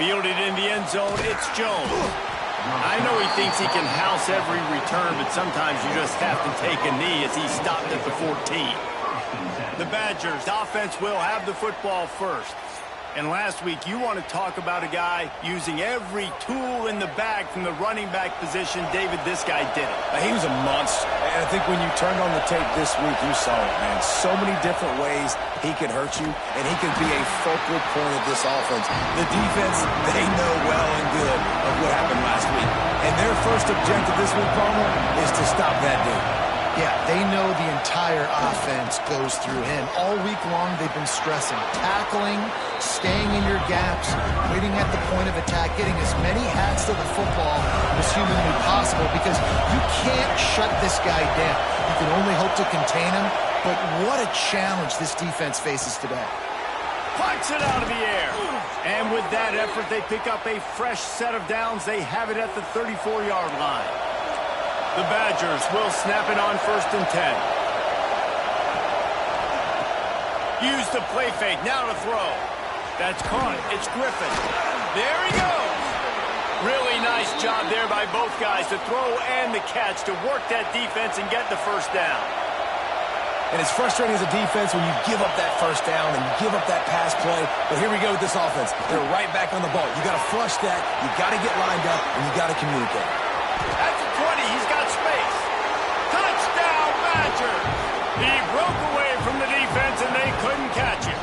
Fielded in the end zone, it's Jones. I know he thinks he can house every return, but sometimes you just have to take a knee as he stopped at the 14. The Badgers offense will have the football first. And last week, you want to talk about a guy using every tool in the bag from the running back position. David, this guy did it. He was a monster. And I think when you turned on the tape this week, you saw it, man. So many different ways he could hurt you, and he could be a focal point of this offense. The defense, they know well and good of what happened last week. And their first objective this week, Palmer, is to stop that dude. Yeah, they know the entire offense goes through him. All week long, they've been stressing tackling, staying in your gaps, waiting at the point of attack, getting as many hats to the football as humanly possible because you can't shut this guy down. You can only hope to contain him, but what a challenge this defense faces today. Punts it out of the air. And with that effort, they pick up a fresh set of downs. They have it at the 34-yard line. The Badgers will snap it on 1st and 10. Use the play fake. Now to throw. That's caught. It's Griffin. There he goes. Really nice job there by both guys to throw and the catch to work that defense and get the first down. And it's frustrating as a defense when you give up that first down and you give up that pass play. But here we go with this offense. They're right back on the ball. You got to flush that. You got to get lined up, and you got to communicate. At the 20, he's got space. Touchdown, Badgers! He broke away from the defense, and they couldn't catch him.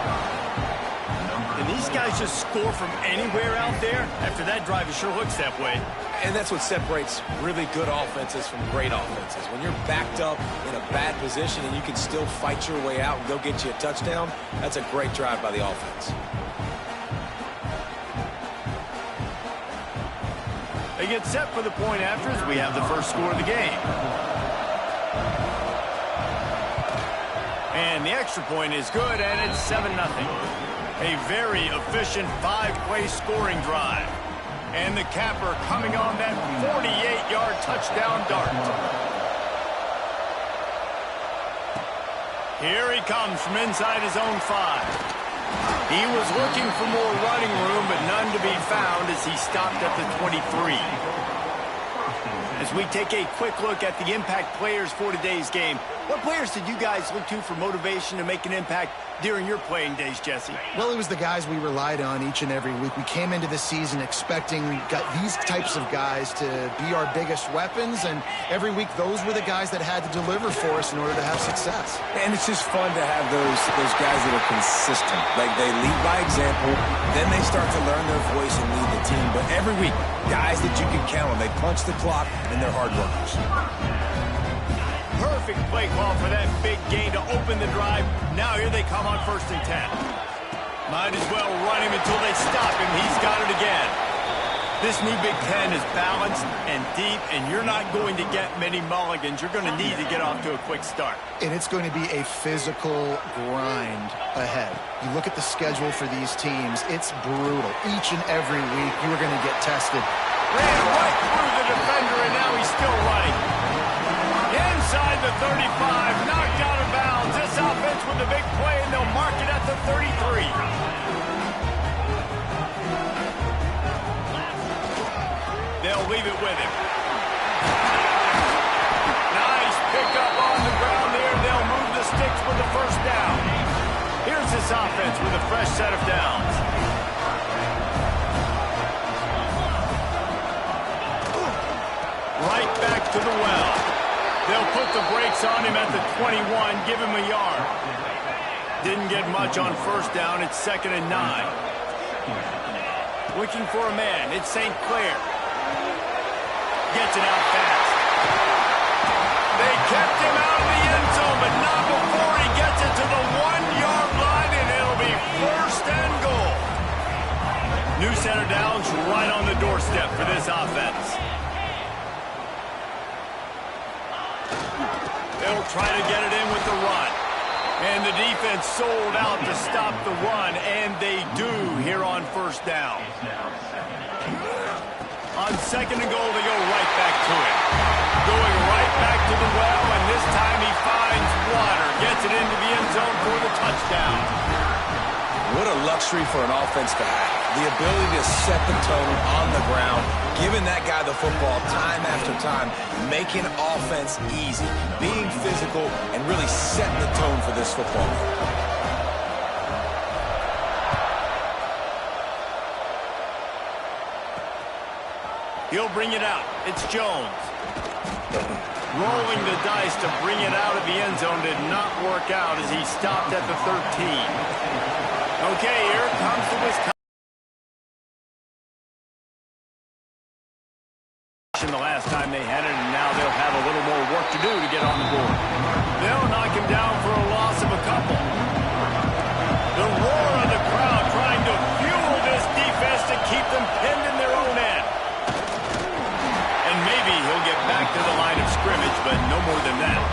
And these guys just score from anywhere out there? After that drive, it sure looks that way. And that's what separates really good offenses from great offenses. When you're backed up in a bad position and you can still fight your way out and go get you a touchdown, that's a great drive by the offense. They get set for the point after as we have the first score of the game. And the extra point is good, and it's 7-0. A very efficient 5-play scoring drive. And the capper coming on that 48-yard touchdown dart. Here he comes from inside his own 5. He was looking for more running room, but none to be found as he stopped at the 23. As we take a quick look at the impact players for today's game, what players did you guys look to for motivation to make an impact during your playing days, Jesse? Well, it was the guys we relied on each and every week. We came into the season expecting these types of guys to be our biggest weapons, and every week those were the guys that had to deliver for us in order to have success. And it's just fun to have those guys that are consistent. Like, they lead by example, then they start to learn their voice and lead the team. But every week, guys that you can count on, they punch the clock, and they're hard workers. Perfect play call for that big gain to open the drive. Now here they come on 1st and 10. Might as well run him until they stop him. He's got it again. This new Big Ten is balanced and deep, and you're not going to get many mulligans. You're going to need to get off to a quick start. And it's going to be a physical grind ahead. You look at the schedule for these teams, it's brutal. Each and every week, you are going to get tested. Ran right through the defender, and now he's still running. Inside the 35, knocked out of bounds. This offense with a big play, and they'll mark it at the 33. They'll leave it with him. Nice pickup on the ground there. They'll move the sticks with the first down. Here's this offense with a fresh set of downs. Right back to the well. They'll put the brakes on him at the 21, give him a yard. Didn't get much on first down. It's 2nd and 9. Looking for a man. It's St. Clair. Gets it out fast. They kept him out of the end zone, but not before he gets it to the 1-yard line, and it'll be 1st and goal. New center downs right on the doorstep for this offense. They'll try to get it in with the run. And the defense sold out to stop the run, and they do here on first down. On 2nd and goal, they go right back to it. Going right back to the well, and this time he finds water. Gets it into the end zone for the touchdown. What a luxury luxury for an offense to have. The ability to set the tone on the ground, giving that guy the football time after time, making offense easy, being physical, and really setting the tone for this football game. He'll bring it out. It's Jones. Rolling the dice to bring it out of the end zone did not work out as he stopped at the 13. Okay, here comes the Wisconsin. The last time they had it, and now they'll have a little more work to do to get on the board. They'll knock him down for a loss of a couple. The roar of the crowd trying to fuel this defense to keep them pinned in their own end. And maybe he'll get back to the line of scrimmage, but no more than that.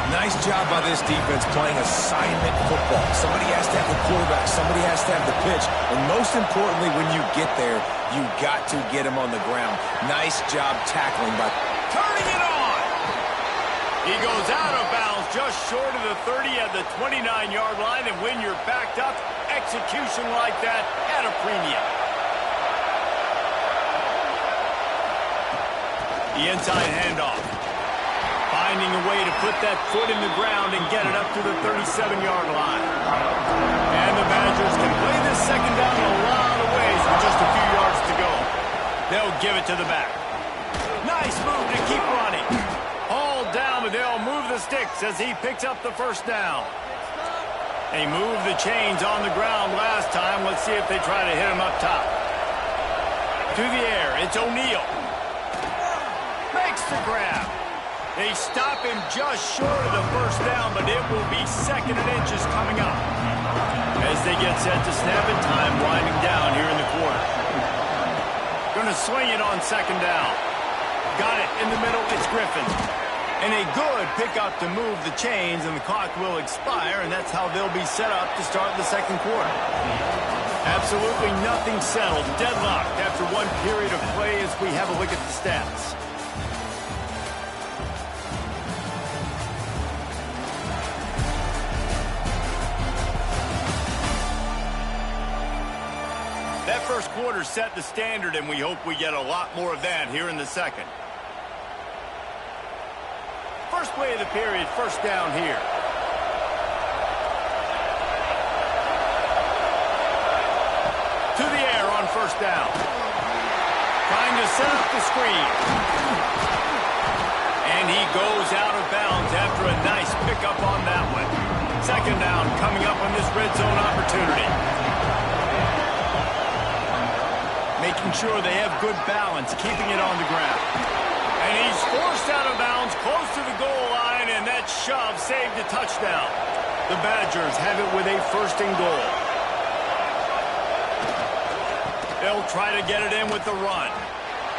Nice job by this defense playing assignment football. Somebody has to have the quarterback. Somebody has to have the pitch. And most importantly, when you get there, you got to get him on the ground. Nice job tackling by turning it on. He goes out of bounds just short of the 30 at the 29-yard line. And when you're backed up, execution like that at a premium. The inside handoff. Finding a way to put that foot in the ground and get it up to the 37-yard line. And the Badgers can play this second down in a lot of ways with just a few yards to go. They'll give it to the back. Nice move to keep running. All down, but they'll move the sticks as he picks up the first down. They moved the chains on the ground last time. Let's see if they try to hit him up top. To the air, it's O'Neal. Makes the grab. They stop him just short of the first down, but it will be second and inches coming up. As they get set to snap it, time winding down here in the quarter. Going to swing it on second down. Got it in the middle, it's Griffin. And a good pickup to move the chains, and the clock will expire, and that's how they'll be set up to start the second quarter. Absolutely nothing settled, deadlocked after one period of play as we have a look at the stats. That first quarter set the standard, and we hope we get a lot more of that here in the second. First play of the period, first down here. To the air on first down. Trying to set up the screen. And he goes out of bounds after a nice pickup on that one. Second down coming up on this red zone opportunity. Making sure they have good balance, keeping it on the ground. And he's forced out of bounds, close to the goal line, and that shove saved a touchdown. The Badgers have it with a first and goal. They'll try to get it in with the run.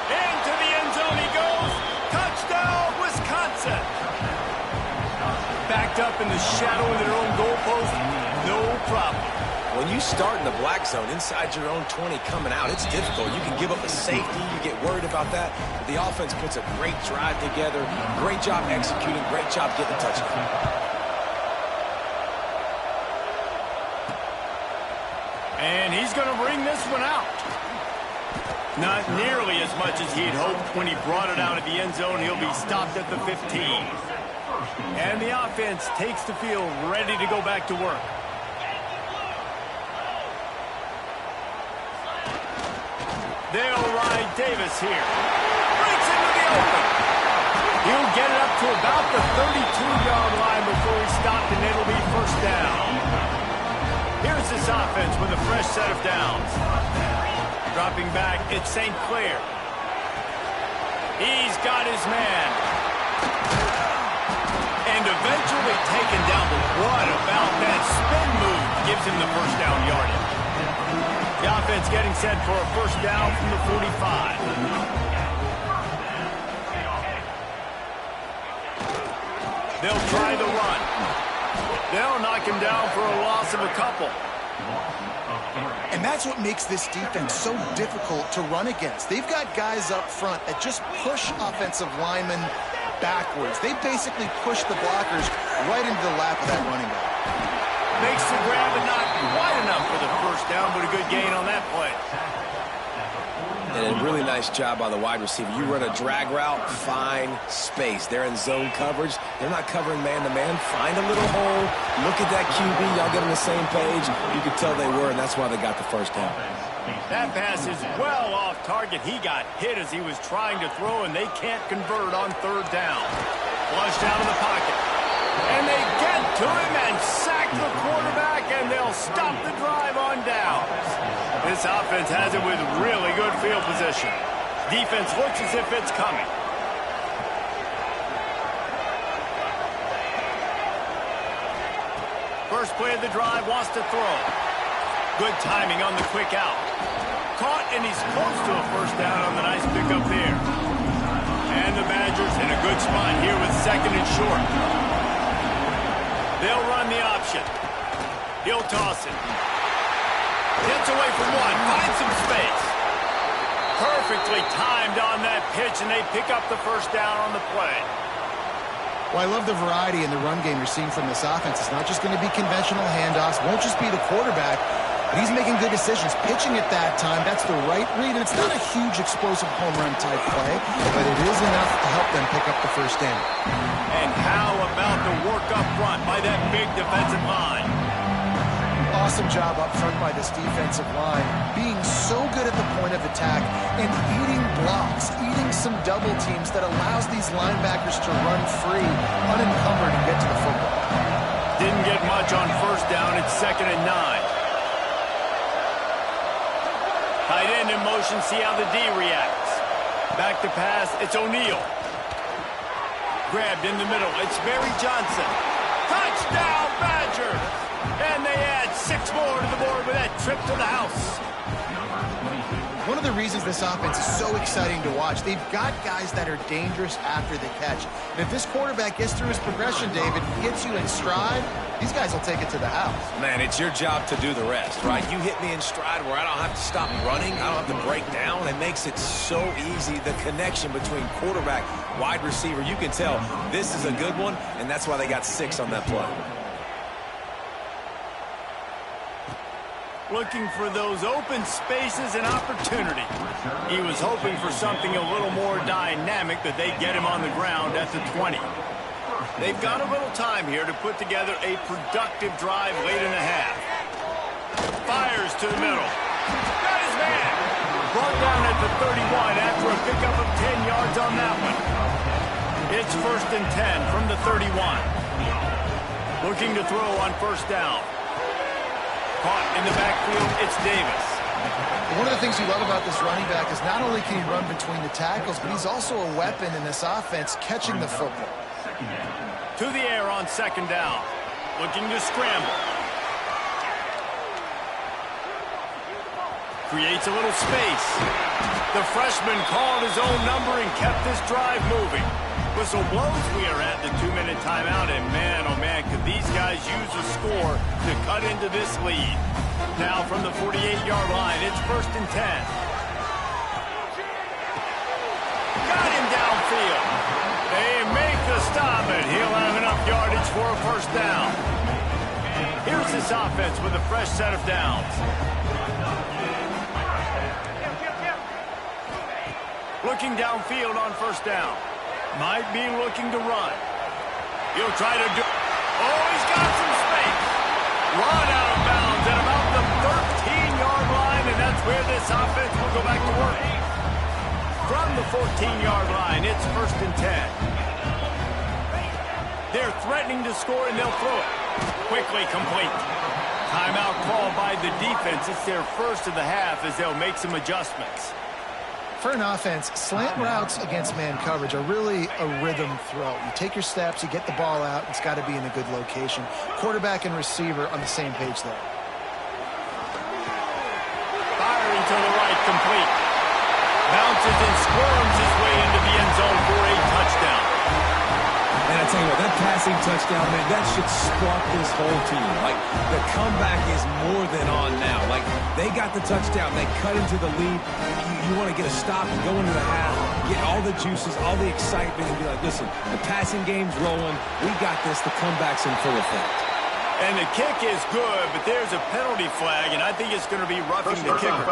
Into the end zone he goes. Touchdown, Wisconsin. Backed up in the shadow of their own goalpost, no problem. when you start in the black zone inside your own 20 coming out, it's difficult. You can give up a safety. You get worried about that. But the offense puts a great drive together. Great job executing. Great job getting a touchdown. And he's going to bring this one out. Not nearly as much as he'd hoped when he brought it out of the end zone. He'll be stopped at the 15. And the offense takes the field ready to go back to work. They'll ride Davis here. Breaks into the open. He'll get it up to about the 32-yard line before he's stopped, and it'll be first down. Here's this offense with a fresh set of downs. Dropping back, it's St. Clair. He's got his man. And eventually taken down. But what about that spin move? Gives him the first down yardage. The offense getting set for a first down from the 45. They'll try the run. They'll knock him down for a loss of a couple. And that's what makes this defense so difficult to run against. They've got guys up front that just push offensive linemen backwards. They basically push the blockers right into the lap of that running back. Makes the grab and not quite enough for the first down, but a good gain on that play. And a really nice job by the wide receiver. You run a drag route, find space. They're in zone coverage. They're not covering man-to-man. Find a little hole. Look at that QB. Y'all get on the same page. You could tell they were, and that's why they got the first down. That pass is well off target. He got hit as he was trying to throw, and they can't convert on third down. Flushed out of the pocket. And they get to him and sack the quarterback, and they'll stop the drive on downs. This offense has it with really good field position. Defense looks as if it's coming. First play of the drive, wants to throw. Good timing on the quick out. Caught, and he's close to a first down on the nice pickup there. And the Badgers in a good spot here with second and short. They'll run the option. He'll toss it. Gets away from one. Finds some space. Perfectly timed on that pitch, and they pick up the first down on the play. Well, I love the variety in the run game you're seeing from this offense. It's not just going to be conventional handoffs. Won't just be the quarterback, but he's making good decisions. Pitching at that time, that's the right read. And it's not a huge explosive home run type play, but it is enough to help them pick up the first down. And how about the work up front by that big defensive line? Awesome job up front by this defensive line, being so good at the point of attack and eating blocks, eating some double teams that allows these linebackers to run free, unencumbered, and get to the football. Didn't get much on first down. It's 2nd and 9. Tight end in motion, see how the D reacts. Back to pass, it's O'Neal. Grabbed in the middle, it's Barry Johnson. Touchdown, Badgers! And they add 6 more to the board with that trip to the house. One of the reasons this offense is so exciting to watch, they've got guys that are dangerous after the catch. And if this quarterback gets through his progression, David, gets you in stride, these guys will take it to the house. Man, it's your job to do the rest, right? You hit me in stride where I don't have to stop running. I don't have to break down. It makes it so easy. The connection between quarterback, wide receiver, you can tell this is a good one, and that's why they got 6 on that play. Looking for those open spaces and opportunity. He was hoping for something a little more dynamic, but they get him on the ground at the 20. They've got a little time here to put together a productive drive late in the half. Fires to the middle. Got his man. Brought down at the 31 after a pickup of 10 yards on that one. It's 1st and 10 from the 31. Looking to throw on first down. Caught in the backfield, it's Davis. One of the things you love about this running back is not only can he run between the tackles, but he's also a weapon in this offense catching the football. To the air on 2nd down. Looking to scramble. Creates a little space. The freshman called his own number and kept this drive moving. Whistle blows, we are at the 2-minute timeout, and man, oh man, could these guys use a score to cut into this lead. Now from the 48-yard line, it's 1st and 10. Got him downfield. They make the stop, and he'll have enough yardage for a first down. Here's this offense with a fresh set of downs. Looking downfield on first down. Might be looking to run. He'll try to do... Oh, he's got some space. Run out of bounds at about the 13-yard line, and that's where this offense will go back to work. From the 14-yard line, it's 1st and 10. They're threatening to score, and they'll throw it. Quickly complete. Timeout called by the defense. It's their first of the half as they'll make some adjustments. For an offense, slant routes against man coverage are really a rhythm throw. You take your steps, you get the ball out, it's got to be in a good location. Quarterback and receiver on the same page there. Firing to the right, complete. Bounces and squirms his way into the end zone for a touchdown. And I tell you what, that passing touchdown, man, that should spark this whole team. Like, the comeback is more than on now. Like, they got the touchdown. They cut into the lead. You want to get a stop and go into the half, get all the juices, all the excitement, and be like, listen, the passing game's rolling. We got this. The comeback's in full effect. And the kick is good, but there's a penalty flag, and I think it's going to be roughing the kicker.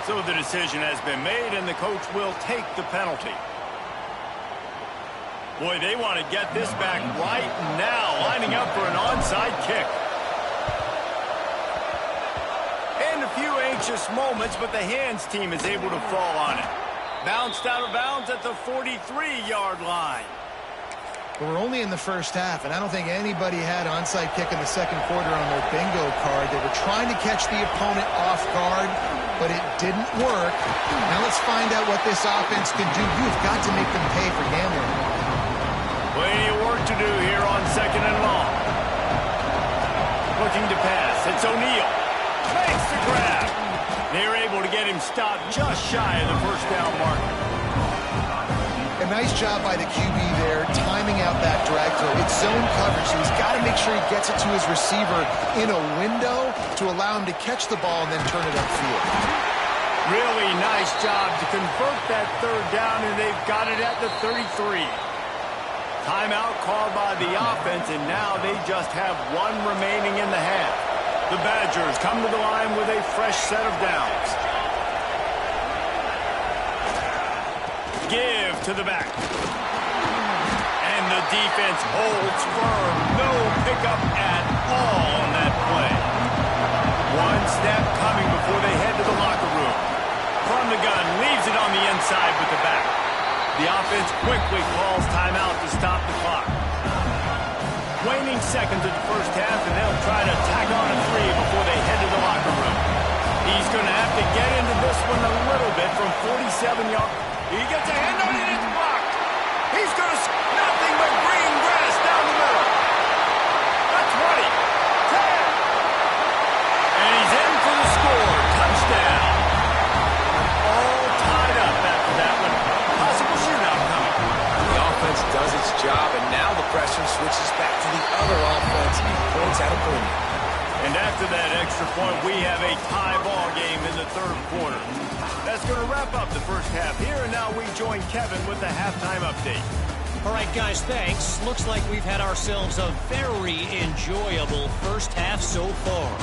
So the decision has been made, and the coach will take the penalty. Boy, they want to get this back right now, lining up for an onside kick. And a few anxious moments, but the hands team is able to fall on it. Bounced out of bounds at the 43-yard line. We're only in the first half, and I don't think anybody had onside kick in the second quarter on their bingo card. They were trying to catch the opponent off guard, but it didn't work. Now let's find out what this offense can do. You've got to make them pay for gambling. Plenty of work to do here on 2nd and long. Looking to pass. It's O'Neal. Makes the grab. They're able to get him stopped just shy of the first down marker. A nice job by the QB there, timing out that drag throw. It's zone coverage, so he's got to make sure he gets it to his receiver in a window to allow him to catch the ball and then turn it upfield. Really nice job to convert that third down, and they've got it at the 33. Timeout called by the offense, and now they just have one remaining in the half. The Badgers come to the line with a fresh set of downs. Give to the back. And the defense holds firm. No pickup at all on that play. One snap coming before they head to the locker room. From the gun, leaves it on the inside with the back. The offense quickly calls timeout to stop the clock. Waning seconds of the first half, and they'll try to tack on a 3 before they head to the locker room. He's going to have to get into this one a little bit from 47 yards. He gets a hand on it, it's blocked. He's going to nothing but green grass down the middle. That's 20, 10. And he's in for the score. Touchdown. All tied up after that one. Possible shootout coming. The offense does its job, and now the pressure switches back to the other offense. Points at a premium. And after that extra point, we have a tie ball game in the third quarter. That's going to wrap up the first half here, and now we join Kevin with the halftime update. All right, guys, thanks. Looks like we've had ourselves a very enjoyable first half so far.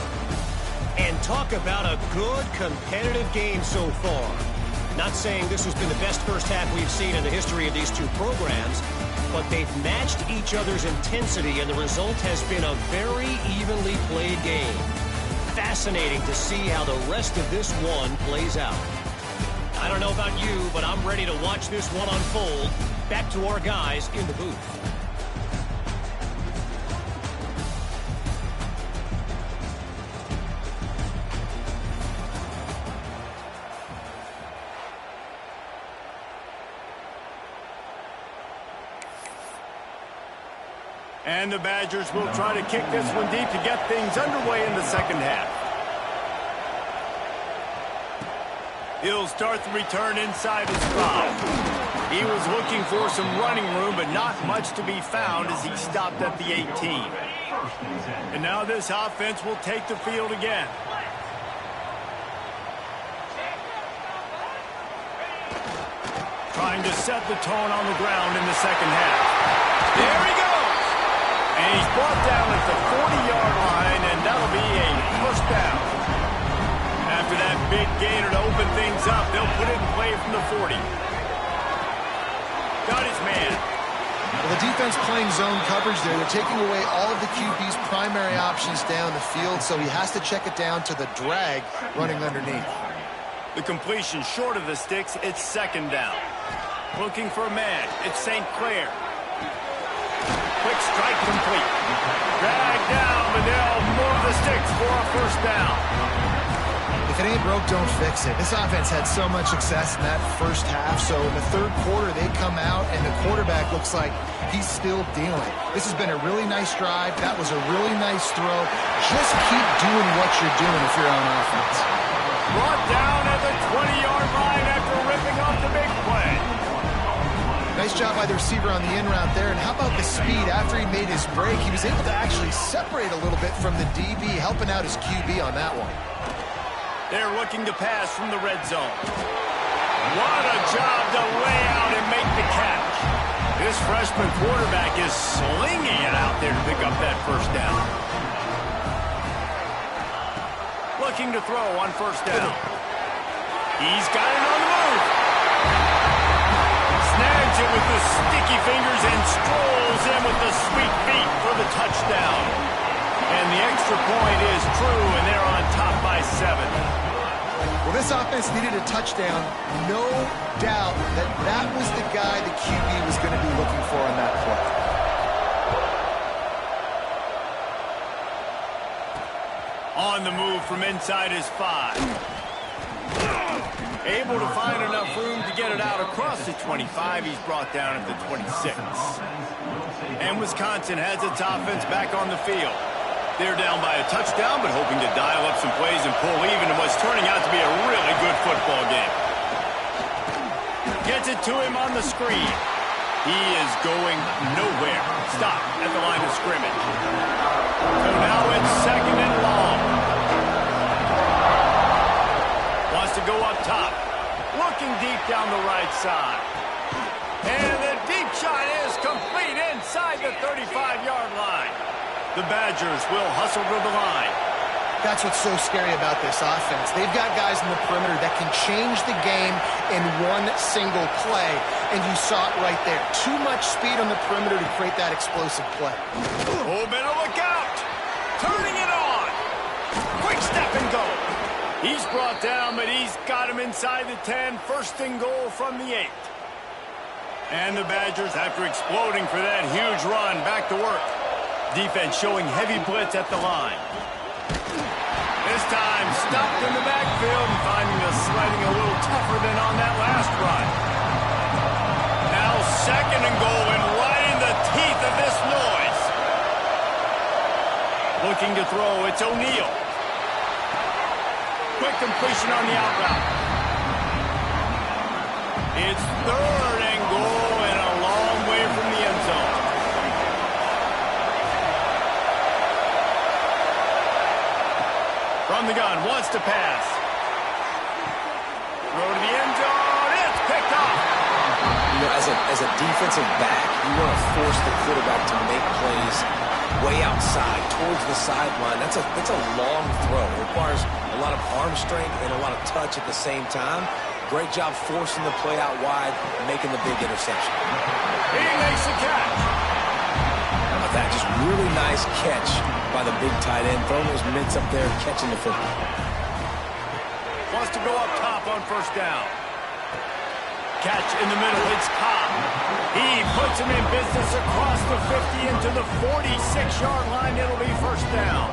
And talk about a good competitive game so far. Not saying this has been the best first half we've seen in the history of these two programs, but they've matched each other's intensity, and the result has been a very evenly played game. Fascinating to see how the rest of this one plays out. I don't know about you, but I'm ready to watch this one unfold. Back to our guys in the booth. And the Badgers will try to kick this one deep to get things underway in the second half. He'll start the return inside his 5. He was looking for some running room, but not much to be found as he stopped at the 18. And now this offense will take the field again. Trying to set the tone on the ground in the second half. There he goes! And he's brought down at the 40-yard line, and that'll be a first down. After that big gainer to open things up, they'll put it in play from the 40. Got his man. Well, the defense playing zone coverage there. They're taking away all of the QB's primary options down the field, so he has to check it down to the drag running underneath. The completion short of the sticks, it's second down. Looking for a man, it's St. Clair. Quick strike complete. Drag down, but they'll move the sticks for a first down. If it ain't broke, don't fix it. This offense had so much success in that first half, so in the third quarter they come out and the quarterback looks like he's still dealing. This has been a really nice drive. That was a really nice throw. Just keep doing what you're doing if you're on offense. Brought down at the 20-yard line after ripping off the big play. Nice job by the receiver on the in route there. And how about the speed? After he made his break, he was able to actually separate a little bit from the DB, helping out his QB on that one. They're looking to pass from the red zone. What a job to lay out and make the catch. This freshman quarterback is slinging it out there to pick up that first down. Looking to throw on first down. He's got it on the move. Snags it with the sticky fingers and strolls in with the sweet feet for the touchdown. And the extra point is true, and they're on top by 7. Well, this offense needed a touchdown. No doubt that that was the guy the QB was going to be looking for on that play. On the move from inside his 5. Able to find enough room to get it out across the 25. He's brought down at the 26. And Wisconsin has its offense back on the field. They're down by a touchdown, but hoping to dial up some plays and pull even in what's turning out to be a really good football game. Gets it to him on the screen. He is going nowhere. Stop at the line of scrimmage. So now it's 2nd and long. Wants to go up top. Looking deep down the right side. And the deep shot is complete inside the 35-yard line. The Badgers will hustle to the line. That's what's so scary about this offense. They've got guys in the perimeter that can change the game in one single play, and you saw it right there. Too much speed on the perimeter to create that explosive play. Oh, better look out. Turning it on. Quick step and go. He's brought down, but he's got him inside the 10. 1st and goal from the 8. And the Badgers, after exploding for that huge run, back to work. Defense showing heavy blitz at the line. This time stopped in the backfield and finding the sledding a little tougher than on that last run. Now 2nd and goal and right in the teeth of this noise. Looking to throw, it's O'Neal. Quick completion on the out route. It's 3rd and goal and a long way from the end zone. From the gun, wants to pass. Throw to the end zone, it's picked off. You know, as a defensive back, you want to force the quarterback to make plays way outside, towards the sideline. That's a long throw. It requires a lot of arm strength and a lot of touch at the same time. Great job forcing the play out wide and making the big interception. He makes the catch. How about that? Just really nice catch by the big tight end. Throwing those mitts up there and catching the football. Wants to go up top on first down. Catch in the middle, it's Cobb. He puts him in business across the 50 into the 46-yard line. It'll be first down.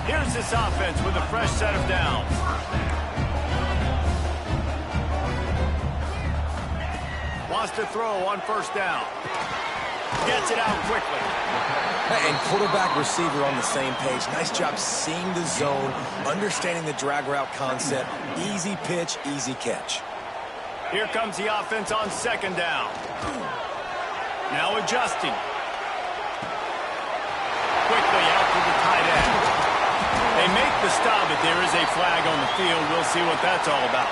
Here's this offense with a fresh set of downs. Wants to throw on first down. Gets it out quickly. And quarterback receiver on the same page. Nice job seeing the zone, understanding the drag route concept. Easy pitch, easy catch. Here comes the offense on 2nd down. Now adjusting. Quickly out to the tight end. They make the stop, but there is a flag on the field. We'll see what that's all about.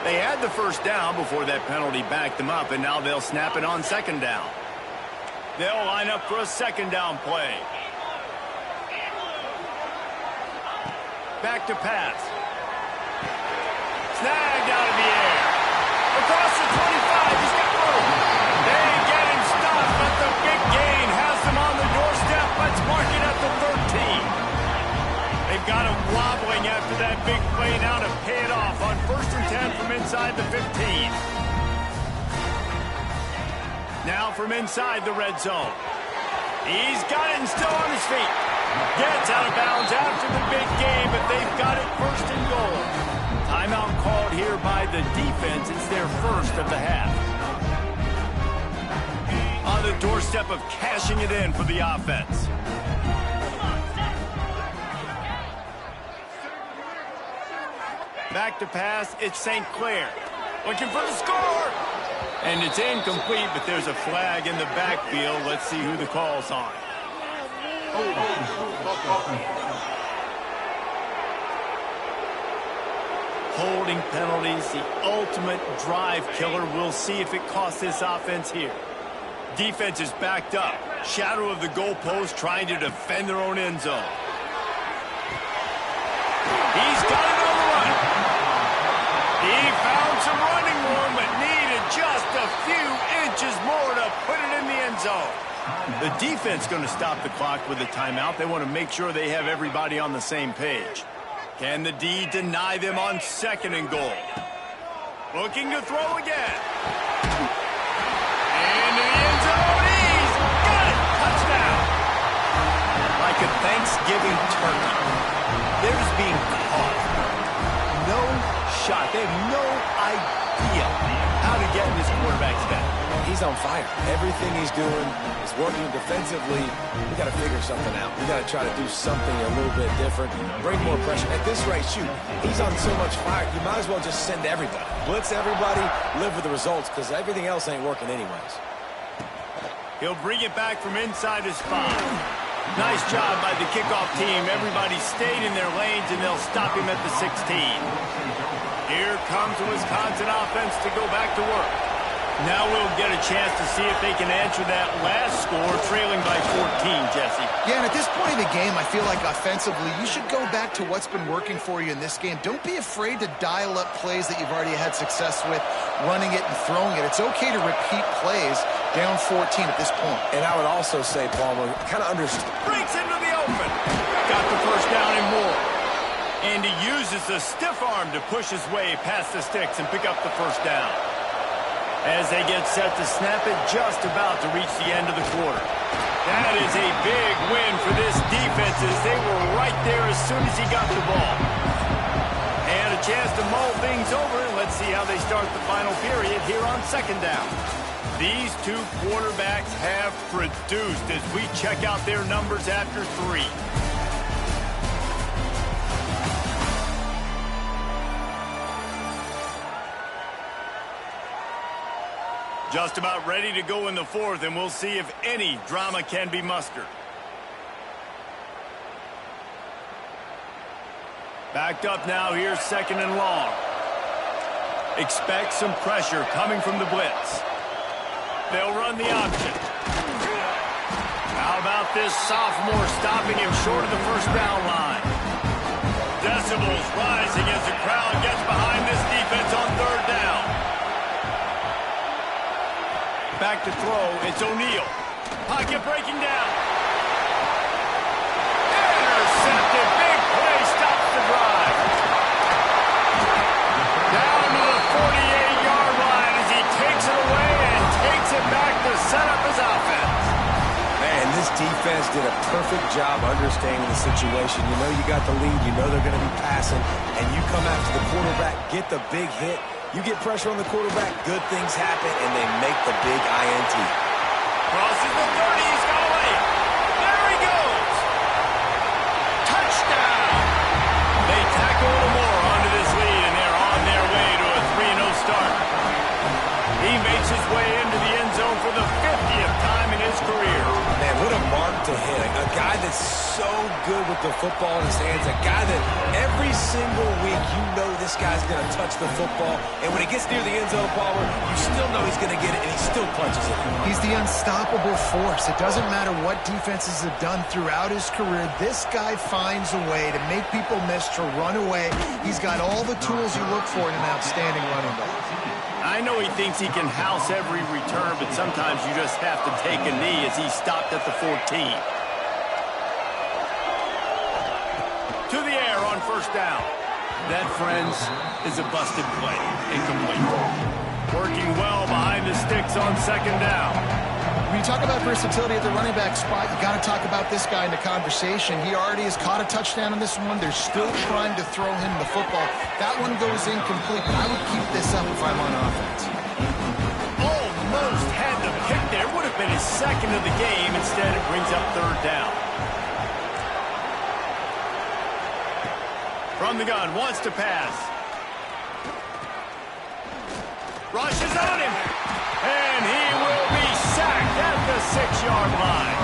They had the first down before that penalty backed them up, and now they'll snap it on 2nd down. They'll line up for a 2nd down play. Back to pass. Snagged out of the air. Across the 25, he's got room. They get him stopped, but the big gain has them on the doorstep. Let's mark it at the 13. They've got him wobbling after that big play now to pay it off on 1st and 10 from inside the 15. Now from inside the red zone. He's got it and still on his feet. Gets out of bounds after the big game, but they've got it 1st and goal. Timeout called here by the defense. It's their first of the half. On the doorstep of cashing it in for the offense. Back to pass, it's St. Clair. Looking for the score. And it's incomplete, but there's a flag in the backfield. Let's see who the call's on. Holding penalties, the ultimate drive killer. We'll see if it costs this offense here. Defense is backed up. Shadow of the goalpost, trying to defend their own end zone. He's got it on the run. He found some running room, but needed just a few inches more to put it in the end zone. The defense going to stop the clock with a timeout. They want to make sure they have everybody on the same page. Can the D deny them on 2nd and goal? Looking to throw again. Into the end zone. He's got it. Touchdown. Like a Thanksgiving turkey. They're just being caught. No shot. They have no idea how to get in this quarterback's head. He's on fire. Everything he's doing is working defensively. We got to figure something out. We got to try to do something a little bit different. Bring more pressure. At this rate, shoot, he's on so much fire, you might as well just send everybody. Blitz everybody, live with the results, because everything else ain't working anyways. He'll bring it back from inside his spot. Nice job by the kickoff team. Everybody stayed in their lanes, and they'll stop him at the 16. Here comes the Wisconsin offense to go back to work. Now we'll get a chance to see if they can answer that last score, trailing by 14, Jesse. Yeah, and at this point in the game, I feel like offensively, you should go back to what's been working for you in this game. Don't be afraid to dial up plays that you've already had success with, running it and throwing it. It's okay to repeat plays down 14 at this point. And I would also say, Palmer, kind of understand. Breaks into the open. Got the first down and more. And he uses the stiff arm to push his way past the sticks and pick up the first down. As they get set to snap it, just about to reach the end of the quarter. That is a big win for this defense, as they were right there as soon as he got the ball. And a chance to mull things over. Let's see how they start the final period here on 2nd down. These two quarterbacks have produced as we check out their numbers after 3. Just about ready to go in the 4th, and we'll see if any drama can be mustered. Backed up now, here's 2nd and long. Expect some pressure coming from the blitz. They'll run the option. How about this sophomore stopping him short of the first down line? Decibels rising as the crowd gets behind this defense on 3rd down. Back to throw, it's O'Neal. Pocket breaking down. Intercepted, big play, stops the drive. Down to the 48-yard line as he takes it away and takes it back to set up his offense. Man, this defense did a perfect job understanding the situation. You know you got the lead, you know they're going to be passing, and you come after the quarterback, get the big hit. You get pressure on the quarterback, good things happen, and they make the big INT. Crosses the 30, he's got away. There he goes. Touchdown. They tack a little more onto this lead, and they're on their way to a 3-0 start. He makes his way into the end zone for the 50th time in his career. Man, what a mark to hit. A guy that's so good with the football in his hands, a guy that every single week you know this guy's going to touch the football, and when he gets near the end zone, Palmer, you still know he's going to get it, and he still punches it. He's the unstoppable force. It doesn't matter what defenses have done throughout his career. This guy finds a way to make people miss, to run away. He's got all the tools you look for in an outstanding running back. I know he thinks he can house every return, but sometimes you just have to take a knee as he stopped at the 14. To the air on first down. That, friends, is a busted play. Incomplete. Working well behind the sticks on 2nd down. When you talk about versatility at the running back spot, you got to talk about this guy in the conversation. He already has caught a touchdown on this one. They're still trying to throw him the football. That one goes incomplete, but I would keep this up if I'm on offense. Almost had the pick there. Would have been his 2nd of the game. Instead, it brings up 3rd down. From the gun, wants to pass. Rushes on him. And he will be sacked at the 6-yard line.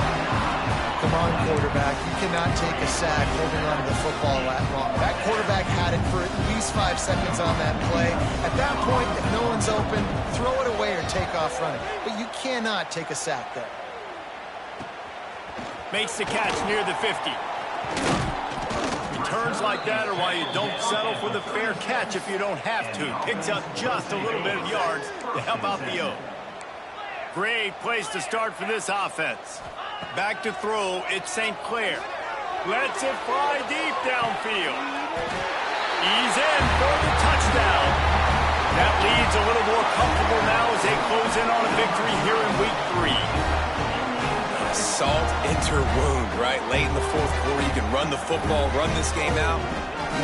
Come on, quarterback. You cannot take a sack holding on to the football that long. That quarterback had it for at least 5 seconds on that play. At that point, if no one's open, throw it away or take off running. But you cannot take a sack there. Makes the catch near the 50. Returns like that are why you don't settle for the fair catch if you don't have to. Picks up just a little bit of yards to help out the O. Great place to start for this offense. Back to throw, it's St. Clair. Lets it fly deep downfield. He's in for the touchdown. That lead's a little more comfortable now as they close in on a victory here in week 3. Salt into wound, right? Late in the fourth quarter, you can run the football, run this game out.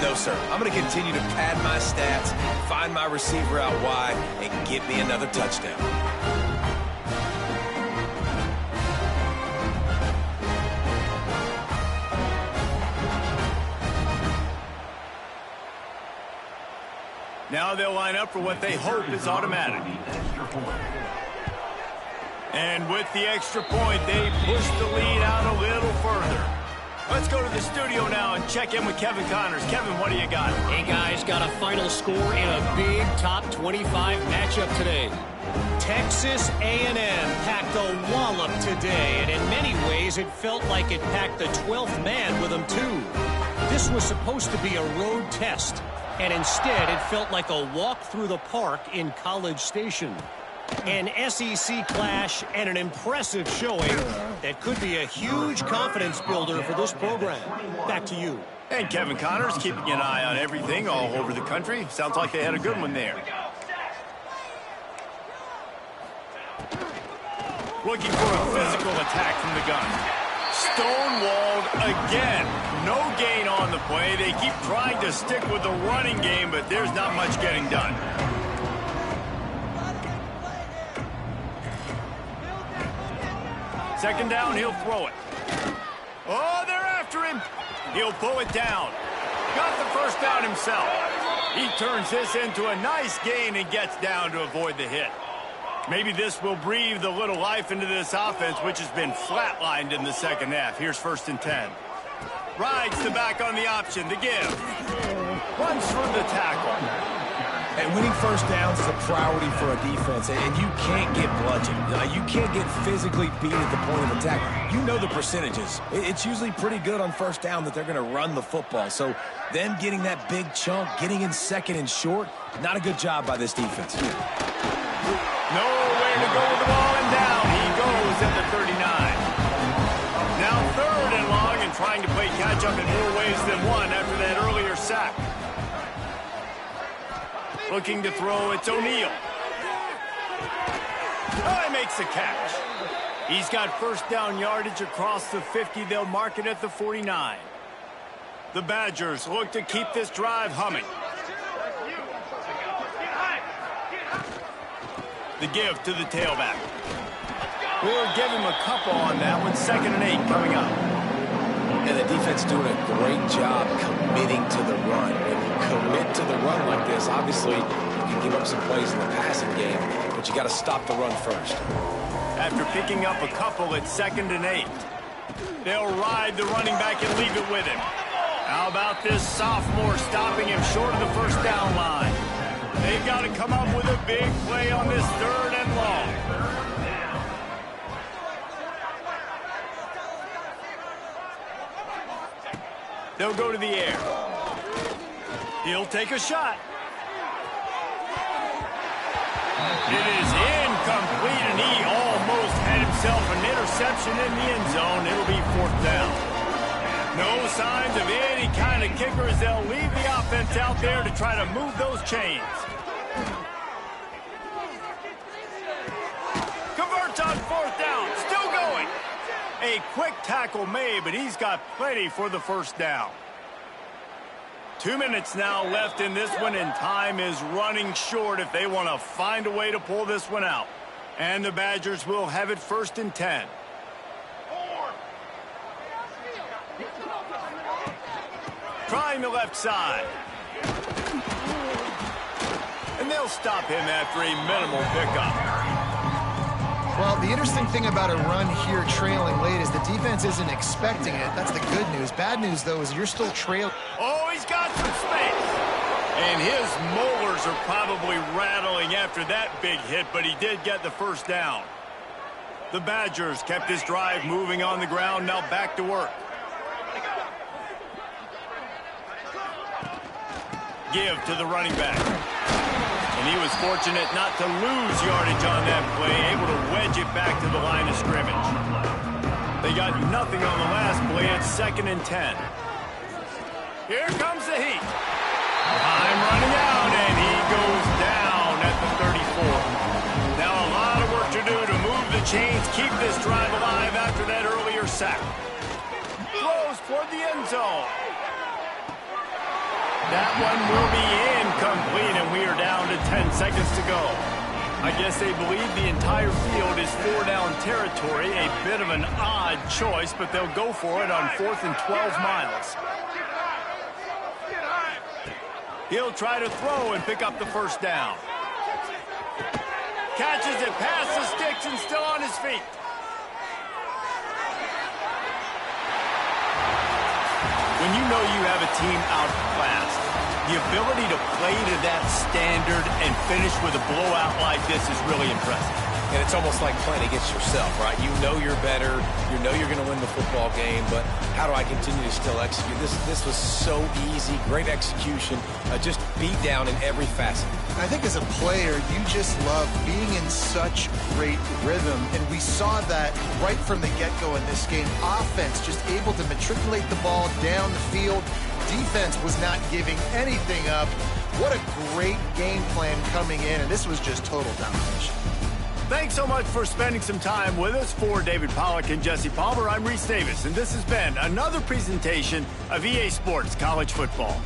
No, sir. I'm going to continue to pad my stats, find my receiver out wide, and get me another touchdown. Now they'll line up for what they hope is automatic. And with the extra point, they push the lead out a little further. Let's go to the studio now and check in with Kevin Connors. Kevin, what do you got? Hey, guys, got a final score in a big top 25 matchup today. Texas A&M packed a wallop today, and in many ways it felt like it packed the 12th man with them, too. This was supposed to be a road test, and instead it felt like a walk through the park in College Station. An SEC clash and an impressive showing that could be a huge confidence builder for this program. Back to you. And Kevin Connors keeping an eye on everything all over the country. Sounds like they had a good one there. Looking for a physical attack from the gun. Stonewalled again. No gain on the play. They keep trying to stick with the running game, but there's not much getting done. Second down, he'll throw it. Oh, they're after him. He'll pull it down. Got the first down himself. He turns this into a nice gain and gets down to avoid the hit. Maybe this will breathe a little life into this offense, which has been flatlined in the second half. Here's 1st and 10. Rides the back on the option, the give. Runs through the tackle. And winning first downs is a priority for a defense, and you can't get bludgeoned. You can't get physically beat at the point of attack. You know the percentages. It's usually pretty good on first down that they're going to run the football. So them getting that big chunk, getting in second and short, not a good job by this defense. Nowhere to go with the ball, and down he goes at the 39. Now 3rd and long, and trying to play catch-up in more ways than one after that earlier sack. Looking to throw, it's O'Neal. Oh, he makes the catch. He's got first down yardage across the 50. They'll mark it at the 49. The Badgers look to keep this drive humming. The give to the tailback. We'll give him a couple on that one. 2nd and 8 coming up. And the defense doing a great job committing to the run. When you commit to the run like this, obviously you can give up some plays in the passing game, but you got to stop the run first. After picking up a couple, it's 2nd and 8. They'll ride the running back and leave it with him. How about this sophomore stopping him short of the first down line? They've got to come up with a big play on this 3rd and long. They'll go to the air. He'll take a shot. It is incomplete, and he almost had himself an interception in the end zone. It'll be 4th down. No signs of any kind of kicker as they'll leave the offense out there to try to move those chains. Converts on 4th down. Still going. A quick tackle made, but he's got plenty for the first down. 2 minutes now left in this one, and time is running short if they want to find a way to pull this one out. And the Badgers will have it 1st and 10. Trying the left side. And they'll stop him after a minimal pickup. Well, the interesting thing about a run here trailing late is the defense isn't expecting it. That's the good news. Bad news, though, is you're still trailing. Oh, he's got some space. And his molars are probably rattling after that big hit, but he did get the first down. The Badgers kept this drive moving on the ground, now back to work. Give to the running back. And he was fortunate not to lose yardage on that play, able to wedge it back to the line of scrimmage. They got nothing on the last play. It's 2nd and 10. Here comes the heat. Time running out, and he goes down at the 34. Now a lot of work to do to move the chains, keep this drive alive after that earlier sack. Throws toward the end zone. That one will be incomplete, and we are down to 10 seconds to go. I guess they believe the entire field is 4-down territory. A bit of an odd choice, but they'll go for it on 4th and 12 miles. He'll try to throw and pick up the first down. Catches it past the sticks and still on his feet. When you know you have a team outclassed, the ability to play to that standard and finish with a blowout like this is really impressive. And it's almost like playing against yourself, right? You know you're better. You know you're going to win the football game, but how do I continue to still execute? This was so easy. Great execution. Just beat down in every facet. I think as a player, you just love being in such great rhythm, and we saw that right from the get-go in this game. Offense just able to matriculate the ball down the field. Defense was not giving anything up. What a great game plan coming in, and this was just total domination. Thanks so much for spending some time with us. For David Pollack and Jesse Palmer, I'm Reese Davis, and this has been another presentation of EA Sports College Football.